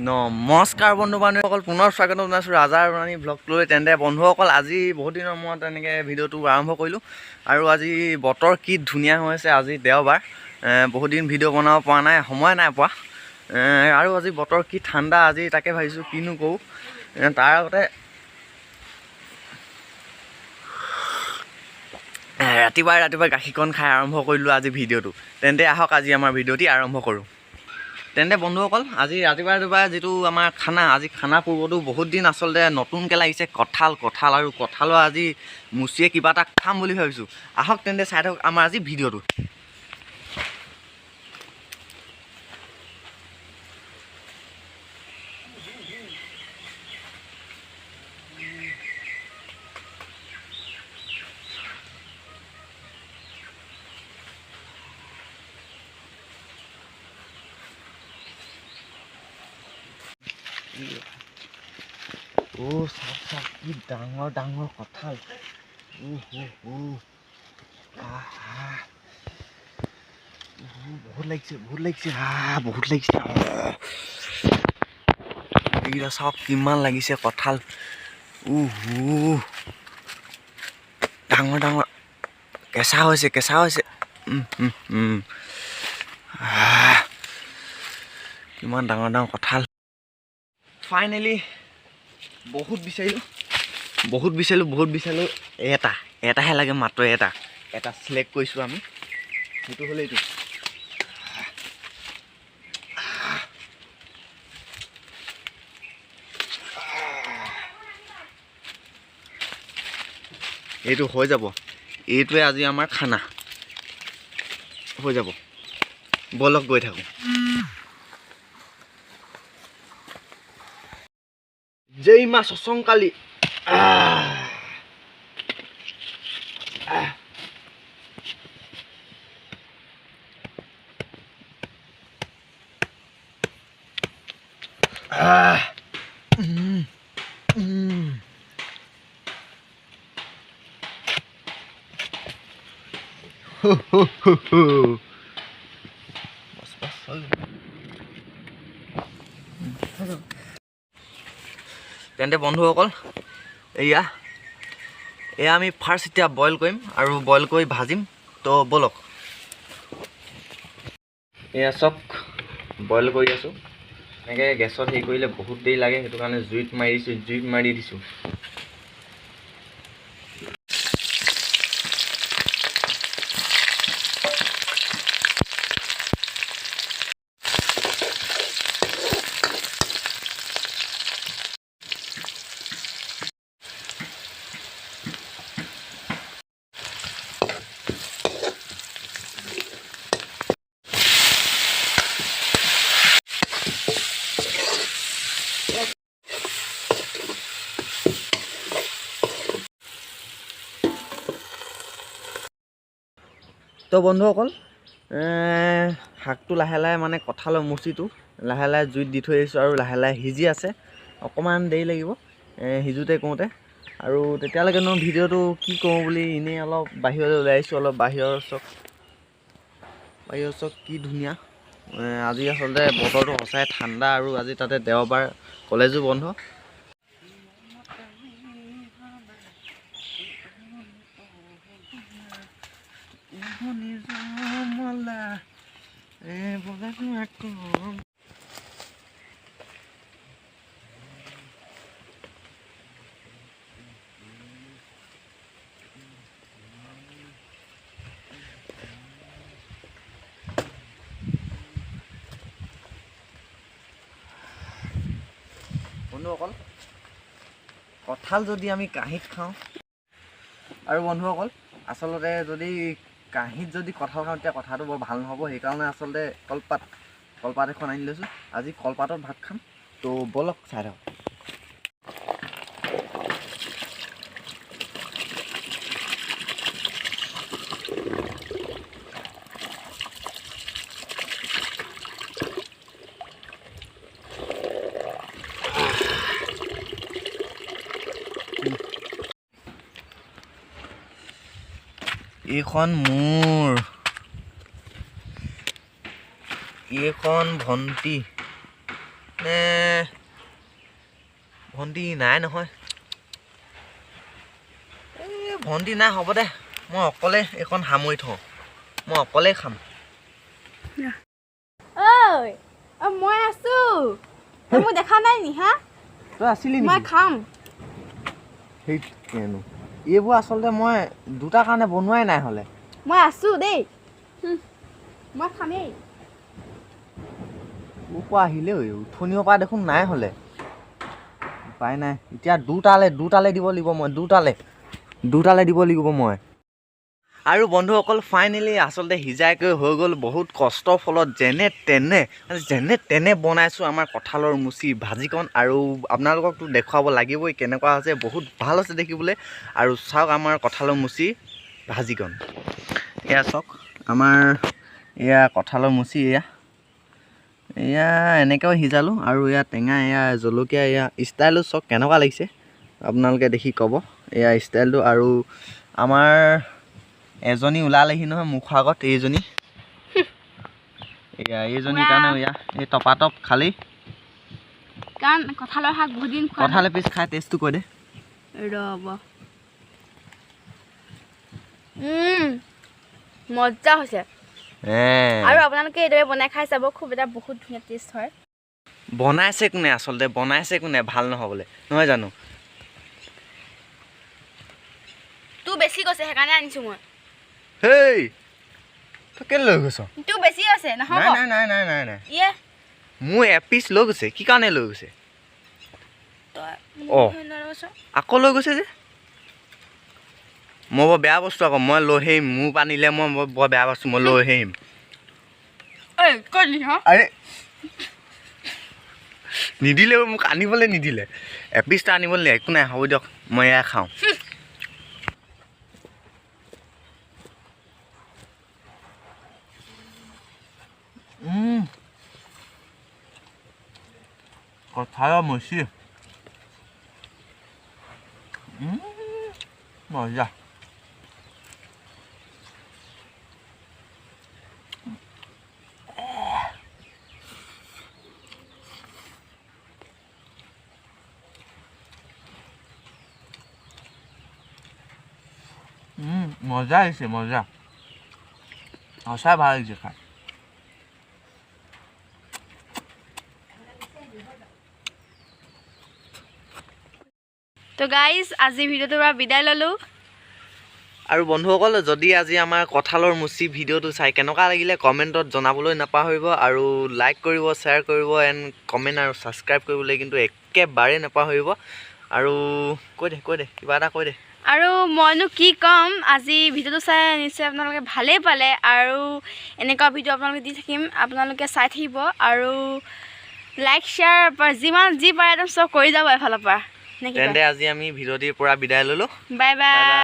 নমস্কাৰ বন্ধু বান্ধৱীসকল, পুনৰ স্বাগতম জনাইছোঁ ৰাজাৰ ৰাণী ব্লগ লৈ। তেন্তে বন্ধুসকল, আজি বহুত দিনৰ মূৰত এনেকৈ ভিডিঅ'টো আৰম্ভ কৰিলোঁ। আৰু আজি বতৰ কি ধুনীয়া হৈ আছে। আজি দেওবাৰ, বহুত দিন ভিডিঅ' বনাব পৰা নাই, সময় নাই পোৱা। আৰু আজি বতৰ কি ঠাণ্ডা, আজি তাকে ভাবিছোঁ কিনো কৰোঁ। তাৰ আগতে ৰাতিপুৱাই গাখীৰকণ খাই আৰম্ভ কৰিলোঁ আজি ভিডিঅ'টো। তেন্তে আহক আজি আমাৰ ভিডিঅ'টি আৰম্ভ কৰোঁ। তেন্তে বন্ধুসকল, আজি ৰাতিপুৱা যিটো আমাৰ খানা, আজি খানা পূৰ্বটো বহুত দিন আচলতে নতুনকৈ লাগিছে কঁঠাল আৰু কঁঠালৰ আজি মুচিয়ে কিবা এটা খাম বুলি ভাবিছোঁ। আহক তেন্তে চাই থাকক আমাৰ আজি ভিডিঅ'টো। চাওক কি ডাঙৰ কঁঠাল। বহুত লাগিছে এইকেইটা চাওক কিমান লাগিছে কঁঠাল। ডাঙৰ কেঁচা হৈছে। কিমান ডাঙৰ কঁঠাল। ফাইনেলি বহুত বিচাৰিলোঁ। এটাহে লাগে, মাত্ৰ এটা চিলেক্ট কৰিছোঁ আমি। সেইটো হ'লে এইটো হৈ যাব। এইটোৱে আজি আমাৰ খানা হৈ যাব। বলক গৈ থাকোঁ। জয় মা চচংকালী। তেন্তে বন্ধুসকল, এয়া আমি ফাৰ্ষ্ট এতিয়া বইল কৰিম আৰু বইল কৰি ভাজিম। তো বলক। এয়া চক বইল কৰি আছোঁ। এনেকৈ গেছত হেৰি কৰিলে বহুত দেৰি লাগে, সেইটো কাৰণে জুইত মাৰি দিছোঁ। তো বন্ধুসকল, শাকটো লাহে মানে কঁঠালৰ মুচিটো লাহে জুইত দি থৈ আহিছোঁ আৰু লাহে সিজি আছে। অকণমান দেৰি লাগিব সিজোতে কৰোঁতে। আৰু তেতিয়ালৈকেনো ভিডিঅ'টো কি কৰোঁ বুলি এনেই অলপ বাহিৰলৈ ওলাই আহিছোঁ। অলপ বাহিৰৰ চক কি ধুনীয়া। আজি আচলতে বতৰটো সঁচাই ঠাণ্ডা, আৰু আজি তাতে দেওবাৰ, কলেজো বন্ধ। বন্ধুসকল, কঁঠাল যদি আমি কাঁহীত খাওঁ, আৰু বন্ধুসকল আচলতে যদি কাঁহীত যদি কঁঠাল খাওঁ তেতিয়া কথাটো বৰ ভাল নহ'ব। সেইকাৰণে আচলতে কলপাত এখন আনি লৈছোঁ। আজি কলপাতত ভাত খাম। তো বলক চাই থাকক। এইখন মোৰ, এইখন ভণ্টি, নে ভণ্টি নাই নহয় এই ভণ্টি নাই হ'ব দে মই অকলে এখন সামৰি থওঁ মই অকলেই খাম ঐ মই আছো তই মোক দেখা নাই নি হা তই আছিলি নেকি মই খাম সেই কেনো এইবোৰ আচলতে মই দুটা কাৰণে বনোৱাই নাই হ'লে মই আছো দেই মই খামেই ওপৰ আহিলে উঠনিৰ পৰা দেখোন নাই হ'লে উপায় নাই এতিয়া দুটালে দিব লাগিব মই দুটালে দিব লাগিব মই আৰু বন্ধুসকল ফাইনেলি আচলতে সিজাইকৈ হৈ গ'ল বহুত কষ্টৰ ফলত যেনে তেনে বনাইছোঁ আমাৰ কঁঠালৰ মুচি ভাজিকণ আৰু আপোনালোককতো দেখুৱাব লাগিবই কেনেকুৱা হৈছে বহুত ভাল হৈছে দেখিবলৈ আৰু চাওক আমাৰ কঁঠালৰ মুচি ভাজিকণ এয়া চাওক আমাৰ এয়া কঁঠালৰ মুচি এয়া এনেকৈও সিজালোঁ আৰু এয়া টেঙা এয়া জলকীয়া এয়া ষ্টাইলো চাওক কেনেকুৱা লাগিছে আপোনালোকে দেখি ক'ব এয়া ষ্টাইলটো আৰু আমাৰ এজনী ওলালেহি নহয় মুখৰ আগত এইজনী এইজনীৰ কাৰণে এয়া এই টপাটপ খালি কাৰণ কঁঠালৰ শাক বহুত দিন খোৱা কঁঠাল এপিচ খাই টেষ্টটো কৈ দে ৰ'ব মজা হৈছে আৰু আপোনালোকে এইদৰে বনাই খাই চাব খুব এটা বহুত ধুনীয়া টেষ্ট হয় বনাইছে কোনে ভাল নহ'বলৈ নহয় জানো তোৰ বেছি গৈছে সেইকাৰণে আনিছোঁ মই হেই তই কেলৈ লৈ গৈছ তোৰ বেছি হৈছে নহ'ব নাই ইয়ে মোৰ এপিচ লৈ গৈছে কি কাৰণে লৈ গৈছে আকৌ লৈ গৈছে যে মই বৰ বেয়া বস্তু আকৌ মই লৈ আহিম মোৰ পানীলে মই বৰ বেয়া বস্তু মই লৈ আহিম আৰে নিদিলে মোক আনিবলৈ নিদিলে এপিচটা আনিবলৈ একো নাই হ'ব দিয়ক মই এয়া খাওঁ কঁঠালৰ মুচি মজা মজা আহিছে মজা সঁচাই ভাল লাগিছে খাই তো গাইজ আজি ভিডিঅ'টোৰ পৰা বিদায় ল'লোঁ আৰু বন্ধুসকল যদি আজি আমাৰ কঁঠালৰ মুচি ভিডিঅ'টো চাই কেনেকুৱা লাগিলে কমেণ্টত জনাবলৈ নাপাহৰিব আৰু লাইক কৰিব শ্বেয়াৰ কৰিব এণ্ড কমেণ্ট আৰু ছাবস্ক্ৰাইব কৰিবলৈ কিন্তু একেবাৰে নাপাহৰিব আৰু কৈ দে কিবা এটা কৈ দে আৰু মইনো কি ক'ম আজি ভিডিঅ'টো চাই নিশ্চয় আপোনালোকে ভালেই পালে আৰু এনেকুৱা ভিডিঅ' আপোনালোকে দি থাকিম আপোনালোকে চাই থাকিব আৰু লাইক শ্বেয়াৰ যিমান যি পাৰে একদম চব কৰি যাব এফালৰ পৰা তেন্তে আজি আমি ভিডিঅ'টিৰ পৰা বিদায় ল'লোঁ বাই বাই